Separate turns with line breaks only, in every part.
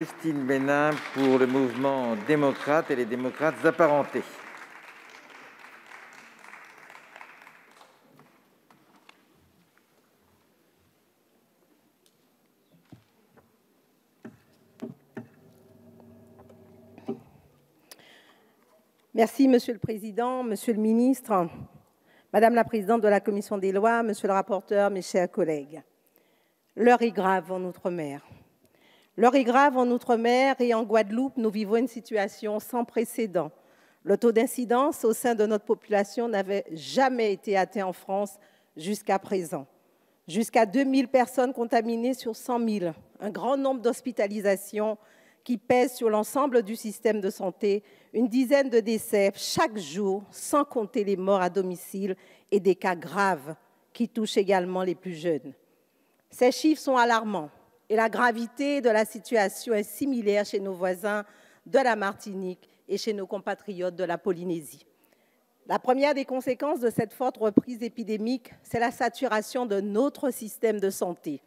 Christine Bénin pour le mouvement démocrate et les démocrates apparentés.
Merci, Monsieur le Président, Monsieur le Ministre, Madame la Présidente de la Commission des lois, Monsieur le rapporteur, mes chers collègues. L'heure est grave en Outre-mer. L'heure est grave en Outre-mer et en Guadeloupe, nous vivons une situation sans précédent. Le taux d'incidence au sein de notre population n'avait jamais été atteint en France jusqu'à présent. Jusqu'à 2000 personnes contaminées sur 100 000, un grand nombre d'hospitalisations qui pèsent sur l'ensemble du système de santé, une dizaine de décès chaque jour, sans compter les morts à domicile et des cas graves qui touchent également les plus jeunes. Ces chiffres sont alarmants et la gravité de la situation est similaire chez nos voisins de la Martinique et chez nos compatriotes de la Polynésie. La première des conséquences de cette forte reprise épidémique, c'est la saturation de notre système de santé.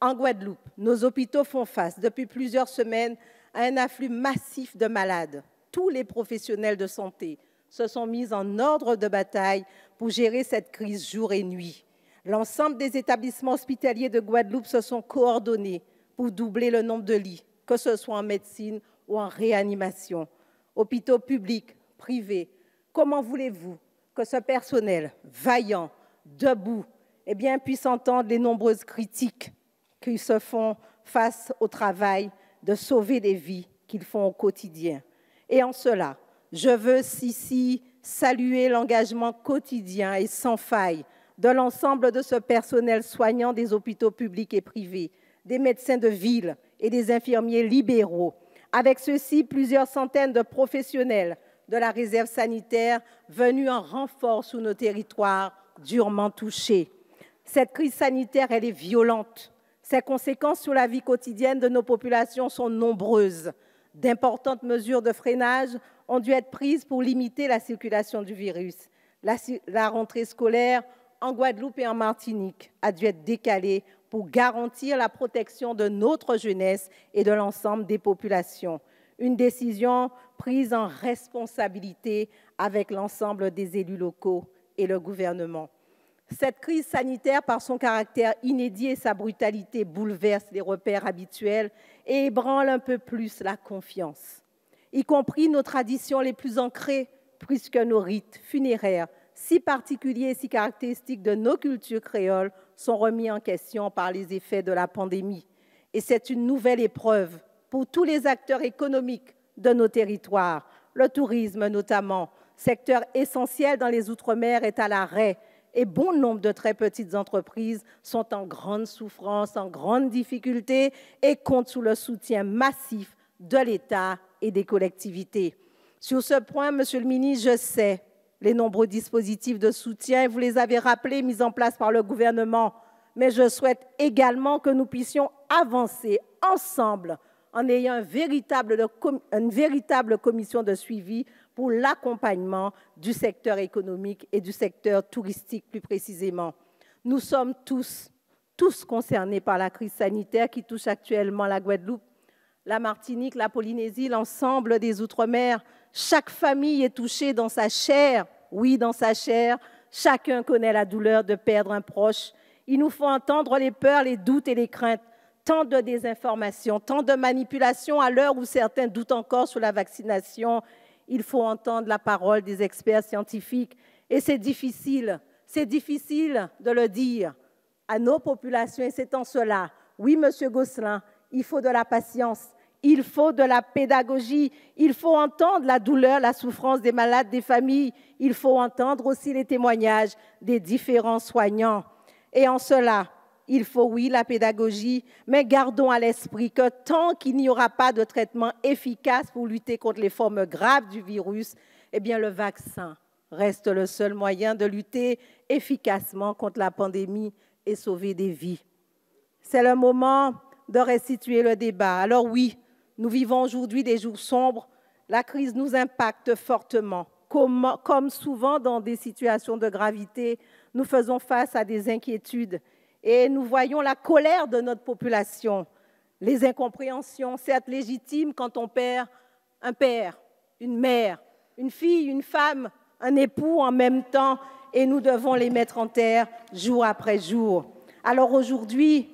En Guadeloupe, nos hôpitaux font face depuis plusieurs semaines à un afflux massif de malades. Tous les professionnels de santé se sont mis en ordre de bataille pour gérer cette crise jour et nuit. L'ensemble des établissements hospitaliers de Guadeloupe se sont coordonnés pour doubler le nombre de lits, que ce soit en médecine ou en réanimation. Hôpitaux publics, privés, comment voulez-vous que ce personnel vaillant, debout, puisse entendre les nombreuses critiques qui se font face au travail de sauver des vies qu'ils font au quotidien? Et en cela, je veux ici saluer l'engagement quotidien et sans faille de l'ensemble de ce personnel soignant des hôpitaux publics et privés, des médecins de ville et des infirmiers libéraux. Avec ceux-ci, plusieurs centaines de professionnels de la réserve sanitaire venus en renfort sur nos territoires durement touchés. Cette crise sanitaire, elle est violente. Ses conséquences sur la vie quotidienne de nos populations sont nombreuses. D'importantes mesures de freinage ont dû être prises pour limiter la circulation du virus. La rentrée scolaire en Guadeloupe et en Martinique a dû être décalée pour garantir la protection de notre jeunesse et de l'ensemble des populations. Une décision prise en responsabilité avec l'ensemble des élus locaux et le gouvernement. Cette crise sanitaire, par son caractère inédit et sa brutalité, bouleverse les repères habituels et ébranle un peu plus la confiance, y compris nos traditions les plus ancrées, puisque nos rites funéraires, si particuliers et si caractéristiques de nos cultures créoles, sont remis en question par les effets de la pandémie. Et c'est une nouvelle épreuve pour tous les acteurs économiques de nos territoires. Le tourisme notamment, secteur essentiel dans les Outre-mer, est à l'arrêt et bon nombre de très petites entreprises sont en grande souffrance, en grande difficulté et comptent sur le soutien massif de l'État et des collectivités. Sur ce point, Monsieur le ministre, je sais les nombreux dispositifs de soutien, vous les avez rappelés, mis en place par le gouvernement, mais je souhaite également que nous puissions avancer ensemble en ayant une véritable commission de suivi pour l'accompagnement du secteur économique et du secteur touristique plus précisément. Nous sommes tous concernés par la crise sanitaire qui touche actuellement la Guadeloupe, la Martinique, la Polynésie, l'ensemble des Outre-mer. Chaque famille est touchée dans sa chair, oui, dans sa chair. Chacun connaît la douleur de perdre un proche. Il nous faut entendre les peurs, les doutes et les craintes. Tant de désinformation, tant de manipulation à l'heure où certains doutent encore sur la vaccination. Il faut entendre la parole des experts scientifiques. Et c'est difficile de le dire à nos populations. Et c'est en cela, oui, Monsieur Gosselin, il faut de la patience, il faut de la pédagogie, il faut entendre la douleur, la souffrance des malades, des familles. Il faut entendre aussi les témoignages des différents soignants. Et en cela, il faut, oui, la pédagogie, mais gardons à l'esprit que tant qu'il n'y aura pas de traitement efficace pour lutter contre les formes graves du virus, le vaccin reste le seul moyen de lutter efficacement contre la pandémie et sauver des vies. C'est le moment de restituer le débat. Alors oui, nous vivons aujourd'hui des jours sombres. La crise nous impacte fortement. Comme souvent dans des situations de gravité, nous faisons face à des inquiétudes. Et nous voyons la colère de notre population. les incompréhensions, certes légitimes quand on perd un père, une mère, une fille, une femme, un époux en même temps, et nous devons les mettre en terre jour après jour. Alors aujourd'hui,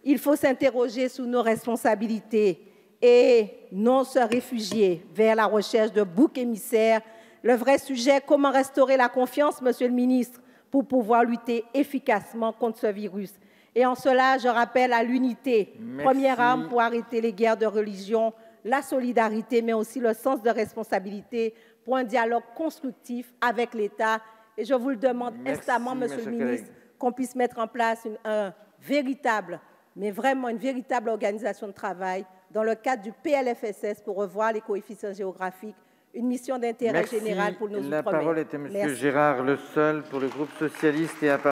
il faut s'interroger sur nos responsabilités et non se réfugier vers la recherche de boucs émissaires. Le vrai sujet, comment restaurer la confiance, Monsieur le ministre, pour pouvoir lutter efficacement contre ce virus. Et en cela, je rappelle à l'unité, première arme pour arrêter les guerres de religion, la solidarité, mais aussi le sens de responsabilité pour un dialogue constructif avec l'État. Et je vous le demande instamment, Monsieur le ministre, qu'on puisse mettre en place un véritable, mais vraiment une véritable organisation de travail dans le cadre du PLFSS pour revoir les coefficients géographiques, une mission d'intérêt général pour nos outre-mer.
La parole est à Monsieur Gérard Le Seul pour le groupe socialiste et